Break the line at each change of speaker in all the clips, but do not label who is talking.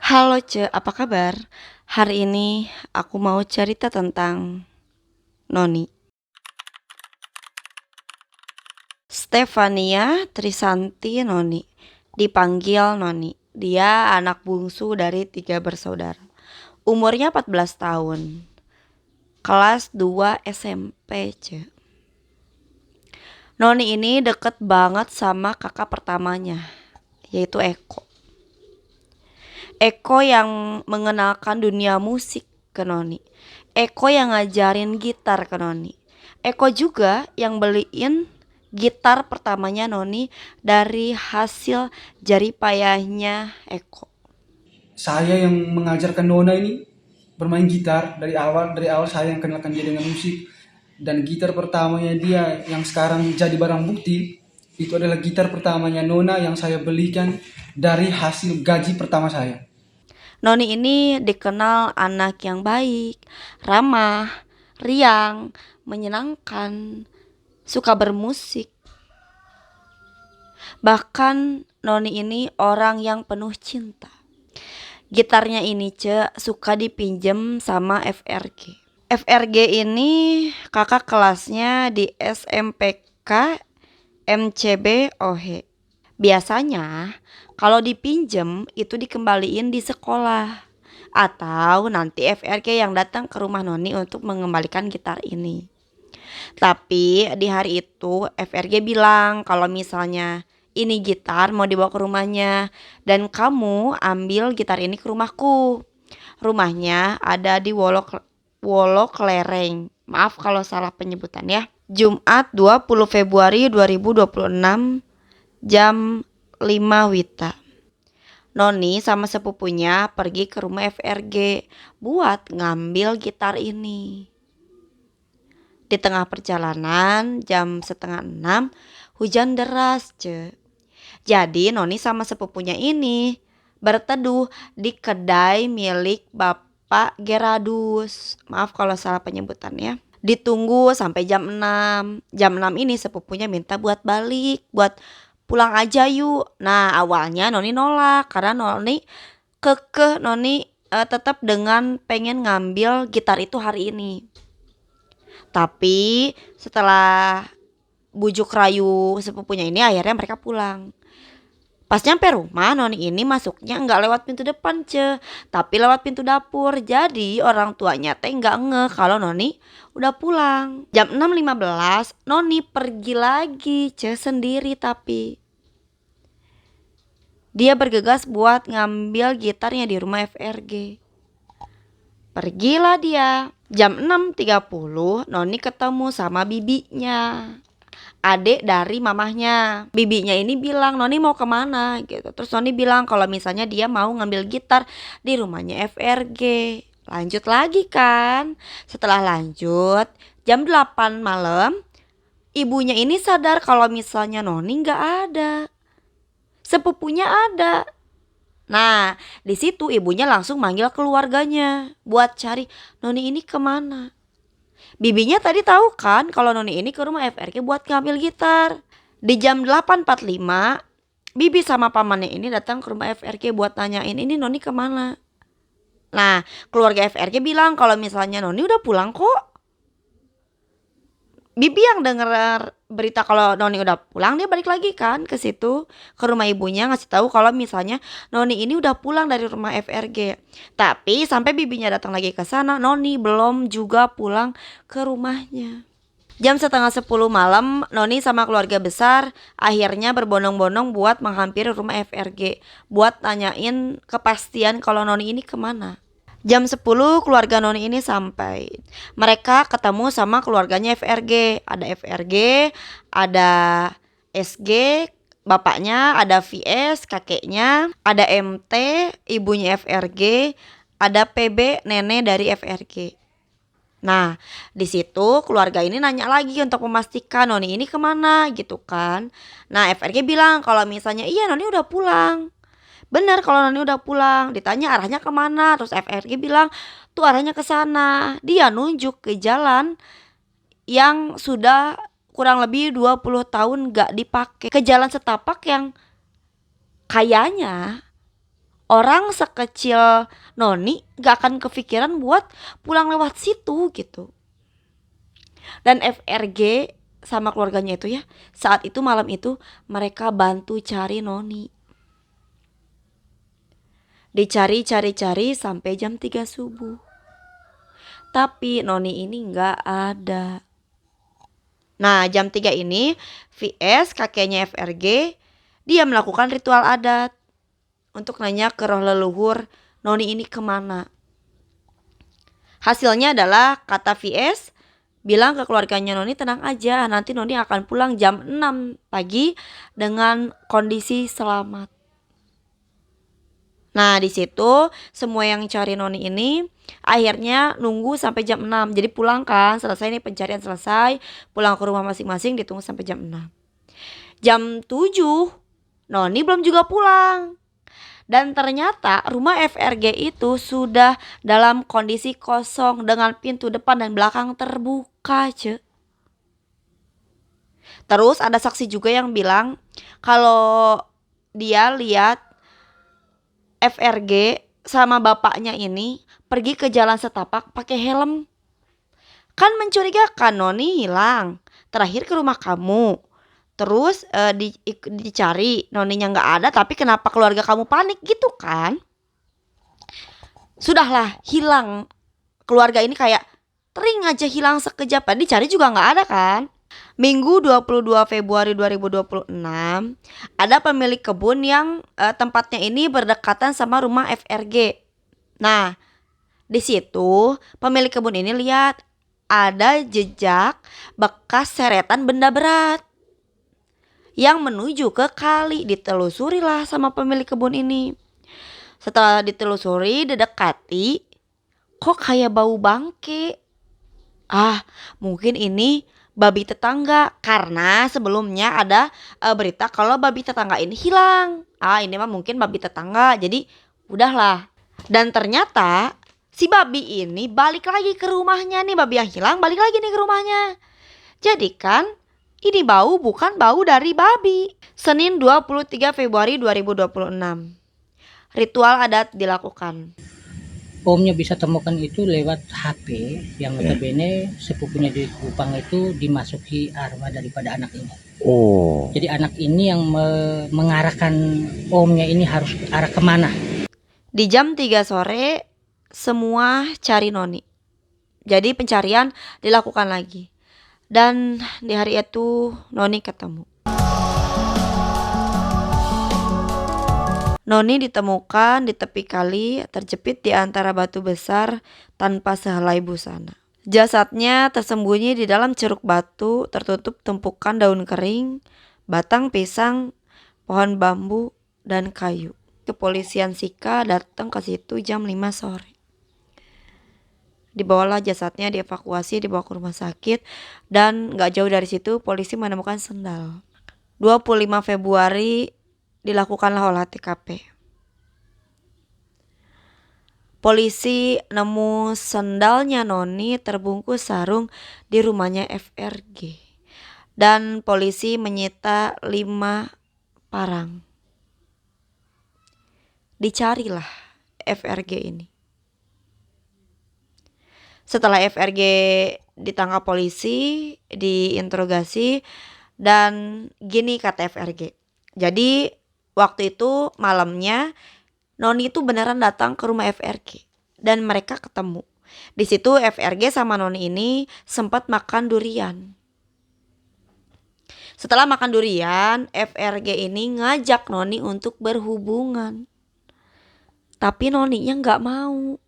Halo Ce, apa kabar? Hari ini aku mau cerita tentang Noni. Stefania Trisanti Noni, dipanggil Noni. Dia anak bungsu dari 3 bersaudara. Umurnya 14 tahun. Kelas 2 SMP, Ce. Noni ini deket banget sama kakak pertamanya, yaitu Eko. Eko yang mengenalkan dunia musik ke Noni. Eko yang ngajarin gitar ke Noni. Eko juga yang beliin gitar pertamanya Noni dari hasil jerih payahnya Eko.
Saya yang mengajarkan Nona ini bermain gitar dari awal saya yang kenalkan dia dengan musik, dan gitar pertamanya dia yang sekarang jadi barang bukti itu adalah gitar pertamanya Nona yang saya belikan dari hasil gaji pertama saya.
Noni ini dikenal anak yang baik, ramah, riang, menyenangkan, suka bermusik. Bahkan Noni ini orang yang penuh cinta. Gitarnya ini suka dipinjem sama FRG. FRG ini kakak kelasnya di SMPK MCB OH. Biasanya kalau dipinjem itu dikembaliin di sekolah, atau nanti FRG yang datang ke rumah Noni untuk mengembalikan gitar ini. Tapi di hari itu FRG bilang kalau misalnya ini gitar mau dibawa ke rumahnya dan kamu ambil gitar ini ke rumahku. Rumahnya ada di Wolo Klereng. Maaf kalau salah penyebutan ya. Jumat 20 Februari 2026 jam 5 Wita. Noni sama sepupunya pergi ke rumah FRG buat ngambil gitar ini. Di tengah perjalanan jam setengah 6 hujan deras Jadi Noni sama sepupunya ini berteduh di kedai milik Bapak Geradus. Maaf kalau salah penyebutannya. Ditunggu sampai jam 6. Jam 6 ini sepupunya minta buat balik, buat pulang aja yuk. Nah, awalnya Noni nolak karena Noni Noni tetap dengan pengen ngambil gitar itu hari ini. Tapi setelah bujuk rayu sepupunya ini akhirnya mereka pulang. Pas nyampe rumah Noni ini masuknya nggak lewat pintu depan tapi lewat pintu dapur. Jadi orang tuanya teh nggak ngeh kalau Noni udah pulang. Jam 6.15 Noni pergi lagi sendiri, tapi dia bergegas buat ngambil gitarnya di rumah FRG. Pergilah dia. Jam 6.30 Noni ketemu sama bibinya, adik dari mamahnya. Bibinya ini bilang Noni mau kemana gitu. Terus Noni bilang kalau misalnya dia mau ngambil gitar di rumahnya FRG. Lanjut lagi kan. Setelah lanjut jam 8 malam ibunya ini sadar kalau misalnya Noni gak ada, sepupunya ada. Nah di situ ibunya langsung manggil keluarganya buat cari Noni ini kemana. Bibinya tadi tahu kan kalau Noni ini ke rumah FRG buat ngambil gitar. Di jam 8.45 Bibi sama pamannya ini datang ke rumah FRG buat nanyain ini Noni kemana. Nah keluarga FRG bilang kalau misalnya Noni udah pulang kok. Bibi yang denger berita kalau Noni udah pulang, dia balik lagi kan ke situ, ke rumah ibunya ngasih tahu kalau misalnya Noni ini udah pulang dari rumah FRG. Tapi sampai bibinya datang lagi ke sana, Noni belum juga pulang ke rumahnya. Jam setengah 10 malam, Noni sama keluarga besar akhirnya berbondong-bondong buat menghampiri rumah FRG, buat tanyain kepastian kalau Noni ini kemana. Jam 10 keluarga Noni ini sampai. Mereka ketemu sama keluarganya FRG. Ada FRG, ada SG, bapaknya, ada VS, kakeknya, ada MT, ibunya FRG, ada PB, nenek dari FRG. Nah, di situ keluarga ini nanya lagi untuk memastikan Noni ini kemana gitu kan. Nah, FRG bilang kalau misalnya iya Noni udah pulang. Benar kalau Noni udah pulang. Ditanya arahnya kemana, terus FRG bilang tuh arahnya ke sana. Dia nunjuk ke jalan yang sudah kurang lebih 20 tahun gak dipakai. Ke jalan setapak yang kayaknya Orang sekecil Noni gak akan kepikiran buat pulang lewat situ gitu. Dan FRG sama keluarganya itu ya, saat itu malam itu mereka bantu cari Noni. Dicari-cari-cari sampai jam 3 subuh. Tapi Noni ini gak ada. Nah jam 3 ini VS kakeknya FRG dia melakukan ritual adat untuk nanya ke roh leluhur Noni ini kemana. Hasilnya adalah kata VS bilang ke keluarganya Noni tenang aja, nanti Noni akan pulang jam 6 pagi dengan kondisi selamat. Nah di situ semua yang cari Noni ini akhirnya nunggu sampai jam 6. Jadi pulang kan, selesai nih pencarian selesai, pulang ke rumah masing-masing ditunggu sampai jam 6. Jam 7 Noni belum juga pulang. Dan ternyata rumah FRG itu sudah dalam kondisi kosong dengan pintu depan dan belakang terbuka, ce. Terus ada saksi juga yang bilang kalau dia lihat FRG sama bapaknya ini pergi ke jalan setapak pakai helm. Kan mencurigakan, Noni hilang. Terakhir ke rumah kamu. Terus dicari, Noninya nggak ada, tapi kenapa keluarga kamu panik gitu kan? Sudahlah, hilang. Keluarga ini kayak tering aja hilang sekejap. Dicari juga nggak ada kan? Minggu 22 Februari 2026 ada pemilik kebun yang tempatnya ini berdekatan sama rumah FRG. Nah, di situ pemilik kebun ini lihat ada jejak bekas seretan benda berat yang menuju ke kali. Ditelusurilah sama pemilik kebun ini. Setelah ditelusuri, didekati, kok kayak bau bangke. Mungkin ini babi tetangga, karena sebelumnya ada berita kalau babi tetangga ini hilang. Ini mah mungkin babi tetangga, jadi udahlah. Dan ternyata si babi ini balik lagi ke rumahnya nih, babi yang hilang balik lagi nih ke rumahnya. Jadi kan ini bau bukan bau dari babi. Senin 23 Februari 2026. Ritual adat dilakukan.
Omnya bisa temukan itu lewat HP yang notabene sepupunya di Kupang itu dimasuki arwah daripada anak ini.
Oh.
Jadi anak ini yang mengarahkan omnya ini harus arah kemana.
Di jam 3 sore semua cari Noni. Jadi pencarian dilakukan lagi. Dan di hari itu Noni ketemu. Noni ditemukan di tepi kali, terjepit di antara batu besar tanpa sehelai busana. Jasadnya tersembunyi di dalam ceruk batu, tertutup tumpukan daun kering, batang pisang, pohon bambu, dan kayu. Kepolisian Sika datang ke situ jam 5 sore. Dibawalah jasadnya, dievakuasi, dibawa ke rumah sakit, dan gak jauh dari situ polisi menemukan sendal. 25 Februari dilakukanlah olah TKP. Polisi nemu sendalnya Noni terbungkus sarung di rumahnya FRG. Dan polisi menyita 5 parang. Dicarilah FRG ini. Setelah FRG ditangkap polisi, diinterogasi, dan gini kata FRG. Jadi waktu itu malamnya Noni itu beneran datang ke rumah FRG dan mereka ketemu. Di situ FRG sama Noni ini sempat makan durian. Setelah makan durian, FRG ini ngajak Noni untuk berhubungan. Tapi Noninya nggak mau.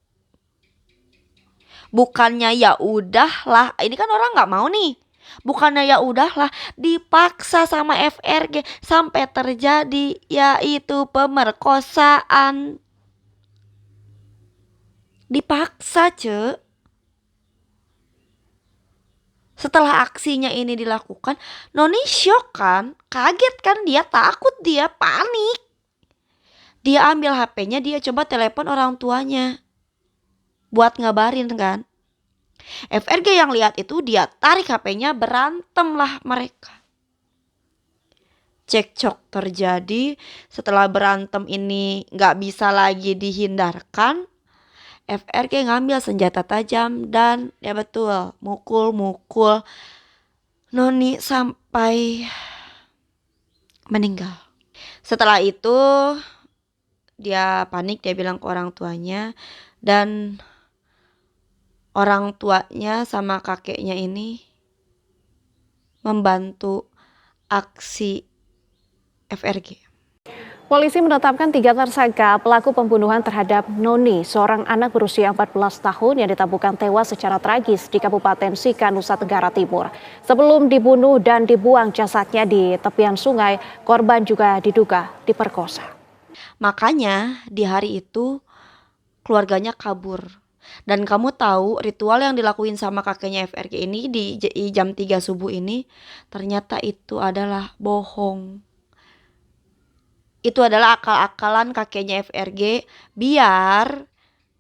Bukannya ya udahlah, ini kan orang nggak mau nih. Bukannya ya udahlah, dipaksa sama FRG sampai terjadi yaitu pemerkosaan. Dipaksa, ce. Setelah aksinya ini dilakukan, Noni syok kan, kaget kan, dia takut, dia panik. Dia ambil HP-nya, dia coba telepon orang tuanya buat ngabarin kan. FRG yang lihat itu dia tarik HP-nya, berantem lah mereka. cekcok terjadi. Setelah berantem ini gak bisa lagi dihindarkan, FRG ngambil senjata tajam dan ya betul, mukul Noni sampai meninggal. Setelah itu dia panik, dia bilang ke orang tuanya, dan orang tuanya sama kakeknya ini membantu aksi FRG.
Polisi menetapkan 3 tersangka pelaku pembunuhan terhadap Noni, seorang anak berusia 14 tahun yang ditemukan tewas secara tragis di Kabupaten Sika, Nusa Tenggara Timur. Sebelum dibunuh dan dibuang jasadnya di tepian sungai, korban juga diduga diperkosa.
Makanya di hari itu keluarganya kabur. Dan kamu tahu ritual yang dilakuin sama kakeknya FRG ini di jam 3 subuh ini ternyata itu adalah bohong. Itu adalah akal-akalan kakeknya FRG biar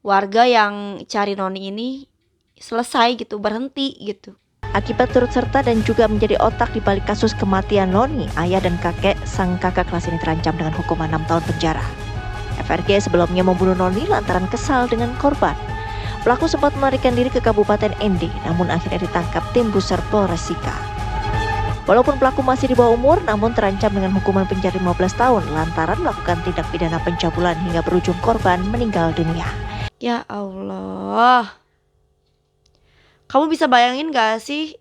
warga yang cari Noni ini selesai gitu, berhenti gitu.
Akibat turut serta dan juga menjadi otak di balik kasus kematian Noni, ayah dan kakek sang kakak kelas ini terancam dengan hukuman 6 tahun penjara. FRG sebelumnya membunuh Noni lantaran kesal dengan korban. Pelaku sempat melarikan diri ke Kabupaten ND, namun akhirnya ditangkap tim Pusar Polres Sika. Walaupun pelaku masih di bawah umur, namun terancam dengan hukuman penjara 15 tahun lantaran melakukan tindak pidana pencabulan hingga berujung korban meninggal dunia.
Ya Allah. Kamu bisa bayangin gak sih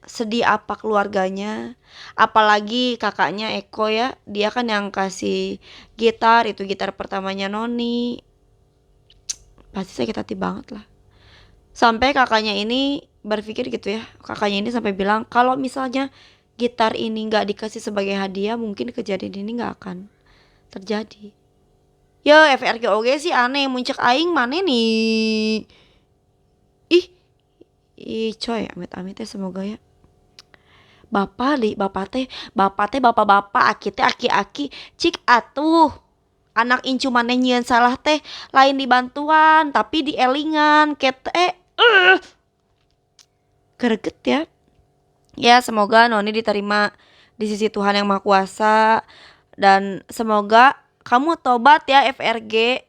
sedih apa keluarganya? Apalagi kakaknya Eko ya, dia kan yang kasih gitar, itu gitar pertamanya Noni. Pasti sakit hati banget lah. Sampai kakaknya ini berpikir gitu ya, kakaknya ini sampai bilang kalau misalnya gitar ini gak dikasih sebagai hadiah, mungkin kejadian ini gak akan terjadi. Ya FRG oge sih aneh, muncak aing mana nih. Ih coy, amit-amit ya semoga ya. Bapak aki teh aki cik atuh. Anak incu maneh nyieun salah teh lain dibantuan tapi dielingan kete greget ya. Ya semoga Noni diterima di sisi Tuhan yang Maha Kuasa, dan semoga kamu tobat ya FRG.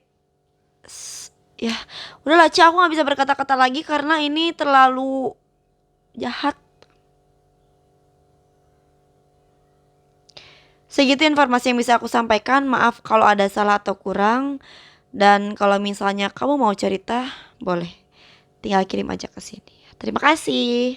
Ya udahlah Ci, aku gak bisa berkata-kata lagi karena ini terlalu jahat. Segitu informasi yang bisa aku sampaikan. Maaf kalau ada salah atau kurang. Dan kalau misalnya kamu mau cerita, boleh tinggal kirim aja ke sini. Terima kasih.